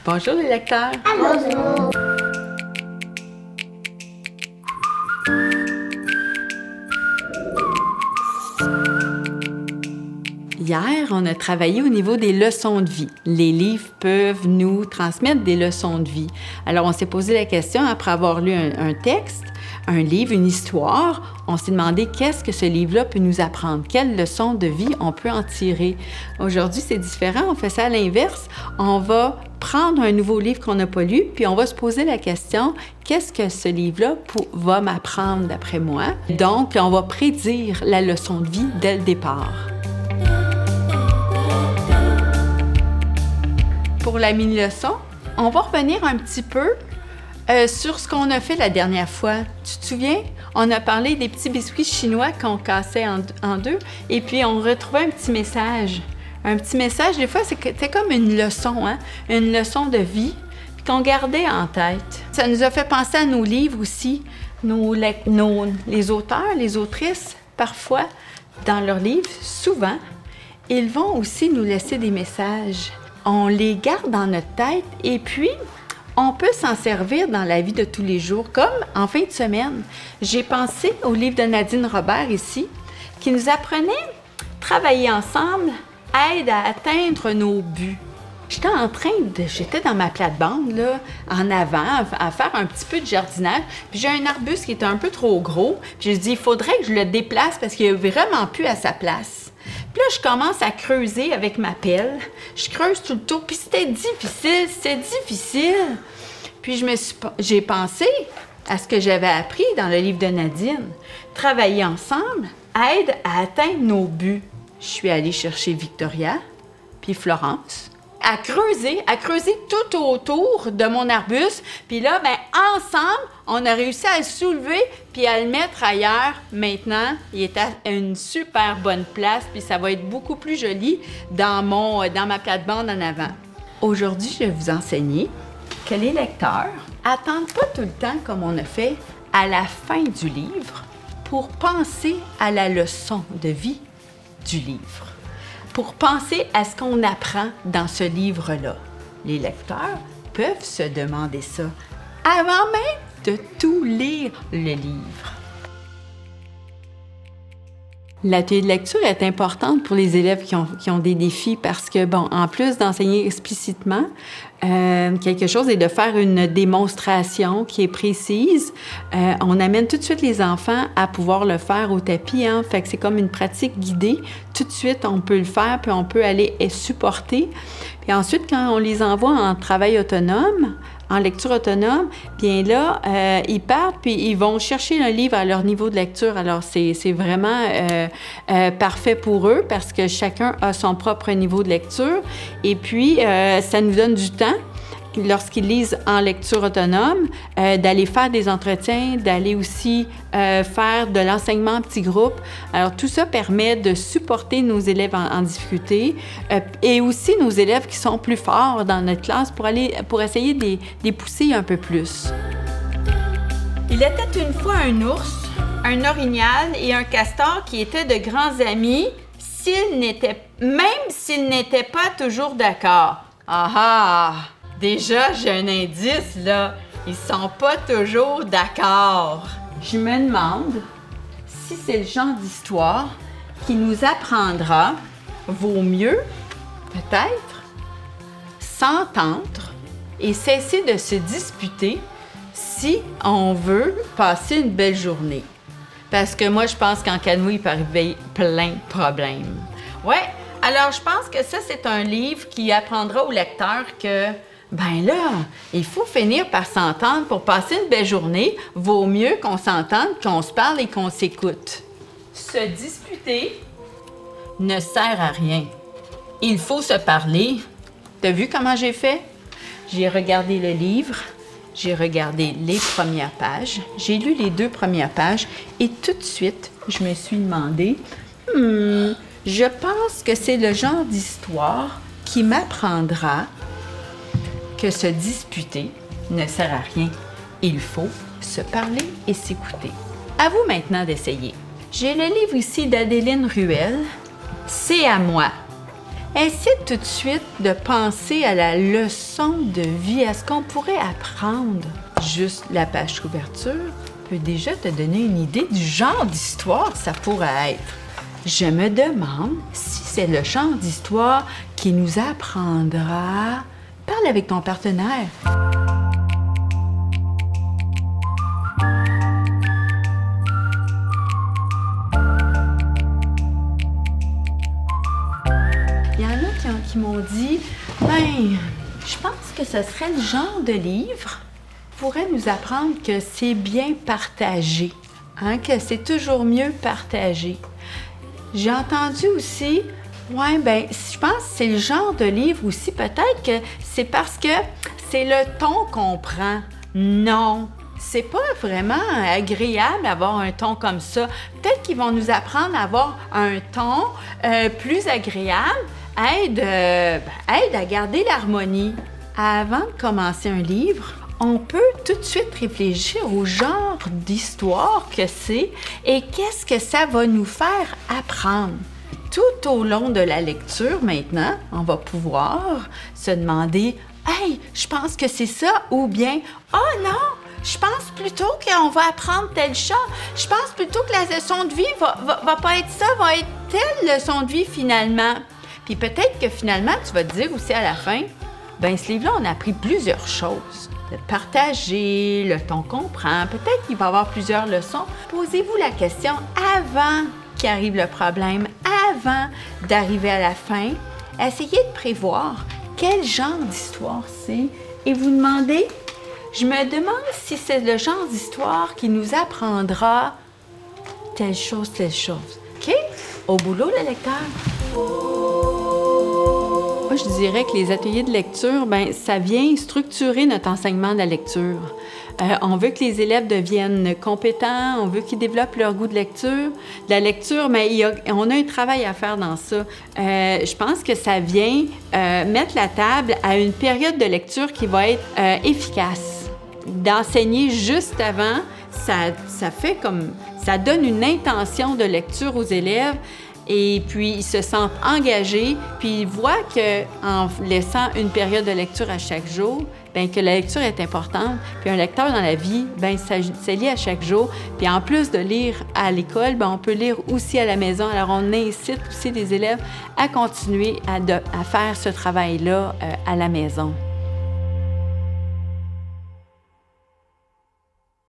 Bonjour les lecteurs! Bonjour! Hier, on a travaillé au niveau des leçons de vie. Les livres peuvent nous transmettre des leçons de vie. Alors, on s'est posé la question, après avoir lu un texte, un livre, une histoire, on s'est demandé qu'est-ce que ce livre-là peut nous apprendre, quelles leçons de vie on peut en tirer. Aujourd'hui, c'est différent, on fait ça à l'inverse. On va prendre un nouveau livre qu'on n'a pas lu, puis on va se poser la question, qu'est-ce que ce livre-là va m'apprendre d'après moi? Donc, on va prédire la leçon de vie dès le départ. Pour la mini-leçon, on va revenir un petit peu sur ce qu'on a fait la dernière fois. Tu te souviens? On a parlé des petits biscuits chinois qu'on cassait en deux et puis on retrouvait un petit message. Un petit message, des fois, c'était comme une leçon, hein? Une leçon de vie qu'on gardait en tête. Ça nous a fait penser à nos livres aussi. Les auteurs, les autrices, parfois, dans leurs livres, souvent, ils vont aussi nous laisser des messages. On les garde dans notre tête et puis on peut s'en servir dans la vie de tous les jours, comme en fin de semaine. J'ai pensé au livre de Nadine Robert ici, qui nous apprenait « Travailler ensemble aide à atteindre nos buts ». J'étais dans ma plate-bande, là, en avant, à faire un petit peu de jardinage. Puis j'ai un arbuste qui était un peu trop gros. Puis j'ai dit, il faudrait que je le déplace parce qu'il n'est vraiment plus à sa place. Puis là, je commence à creuser avec ma pelle. Je creuse tout le tour. Puis c'était difficile. Puis j'ai pensé à ce que j'avais appris dans le livre de Nadine. Travailler ensemble aide à atteindre nos buts. Je suis allée chercher Victoria, puis Florence, à creuser tout autour de mon arbuste. Puis là, ben, ensemble, on a réussi à le soulever puis à le mettre ailleurs. Maintenant, il est à une super bonne place puis ça va être beaucoup plus joli dans ma plate-bande en avant. Aujourd'hui, je vais vous enseigner que les lecteurs attendent pas tout le temps comme on a fait à la fin du livre pour penser à la leçon de vie du livre. Pour penser à ce qu'on apprend dans ce livre-là. Les lecteurs peuvent se demander ça avant même de tout lire le livre. L'atelier de lecture est importante pour les élèves qui ont des défis parce que, bon, en plus d'enseigner explicitement quelque chose et de faire une démonstration qui est précise, on amène tout de suite les enfants à pouvoir le faire au tapis, hein? Fait que c'est comme une pratique guidée. Tout de suite, on peut le faire, puis on peut aller supporter. Puis ensuite, quand on les envoie en travail autonome, en lecture autonome, bien là, ils partent puis ils vont chercher un livre à leur niveau de lecture. Alors, c'est vraiment parfait pour eux parce que chacun a son propre niveau de lecture. Et puis, ça nous donne du temps, lorsqu'ils lisent en lecture autonome, d'aller faire des entretiens, d'aller aussi faire de l'enseignement en petits groupes. Alors, tout ça permet de supporter nos élèves en difficulté et aussi nos élèves qui sont plus forts dans notre classe pour essayer de les pousser un peu plus. Il était une fois un ours, un orignal et un castor qui étaient de grands amis, même s'ils n'étaient pas toujours d'accord. Ah ah! Déjà, j'ai un indice, là. Ils sont pas toujours d'accord. Je me demande si c'est le genre d'histoire qui nous apprendra, vaut mieux, peut-être, s'entendre et cesser de se disputer si on veut passer une belle journée. Parce que moi, je pense qu'en cas de nous, il peut arriver plein de problèmes. Ouais, alors je pense que ça, c'est un livre qui apprendra au lecteur que ben là, il faut finir par s'entendre pour passer une belle journée. Vaut mieux qu'on s'entende, qu'on se parle et qu'on s'écoute. Se disputer ne sert à rien. Il faut se parler. T'as vu comment j'ai fait? J'ai regardé le livre, j'ai regardé les premières pages, j'ai lu les 2 premières pages et tout de suite, je me suis demandé, je pense que c'est le genre d'histoire qui m'apprendra que se disputer ne sert à rien. Il faut se parler et s'écouter. À vous maintenant d'essayer. J'ai le livre ici d'Adéline Ruel, « C'est à moi ». essaie tout de suite de penser à la leçon de vie, à ce qu'on pourrait apprendre. Juste la page couverture peut déjà te donner une idée du genre d'histoire que ça pourrait être. Je me demande si c'est le genre d'histoire qui nous apprendra. Parle avec ton partenaire. Il y en a qui m'ont dit, ben, je pense que ce serait le genre de livre qui pourrait nous apprendre que c'est bien partagé, hein, que c'est toujours mieux partagé. J'ai entendu aussi, ouais, ben, je pense que c'est le genre de livre aussi, peut-être que c'est parce que c'est le ton qu'on prend. Non, c'est pas vraiment agréable d'avoir un ton comme ça. Peut-être qu'ils vont nous apprendre à avoir un ton plus agréable, aide à garder l'harmonie. Avant de commencer un livre, on peut tout de suite réfléchir au genre d'histoire que c'est et qu'est-ce que ça va nous faire apprendre. Tout au long de la lecture, maintenant, on va pouvoir se demander « Hey, je pense que c'est ça » ou bien « Oh non, je pense plutôt qu'on va apprendre telle chose. Je pense plutôt que la leçon de vie va pas être ça, va être telle leçon de vie finalement. » Puis peut-être que finalement, tu vas te dire aussi à la fin « Ben ce livre-là, on a appris plusieurs choses. » De partager, le ton qu'on prend. Peut-être qu'il va y avoir plusieurs leçons. Posez-vous la question avant qu'arrive le problème, avant d'arriver à la fin. Essayez de prévoir quel genre d'histoire c'est et vous demandez, je me demande si c'est le genre d'histoire qui nous apprendra telle chose, telle chose. OK? Au boulot, le lecteur. Moi, je dirais que les ateliers de lecture, ben, ça vient structurer notre enseignement de la lecture. On veut que les élèves deviennent compétents, on veut qu'ils développent leur goût de lecture. De la lecture, mais on a un travail à faire dans ça. Je pense que ça vient mettre la table à une période de lecture qui va être efficace. D'enseigner juste avant, ça fait comme... ça donne une intention de lecture aux élèves. Et puis, ils se sentent engagés, puis ils voient qu'en laissant une période de lecture à chaque jour, bien, que la lecture est importante. Puis un lecteur dans la vie, bien, c'est lié à chaque jour. Puis en plus de lire à l'école, bien, on peut lire aussi à la maison. Alors, on incite aussi les élèves à continuer à faire ce travail-là à la maison.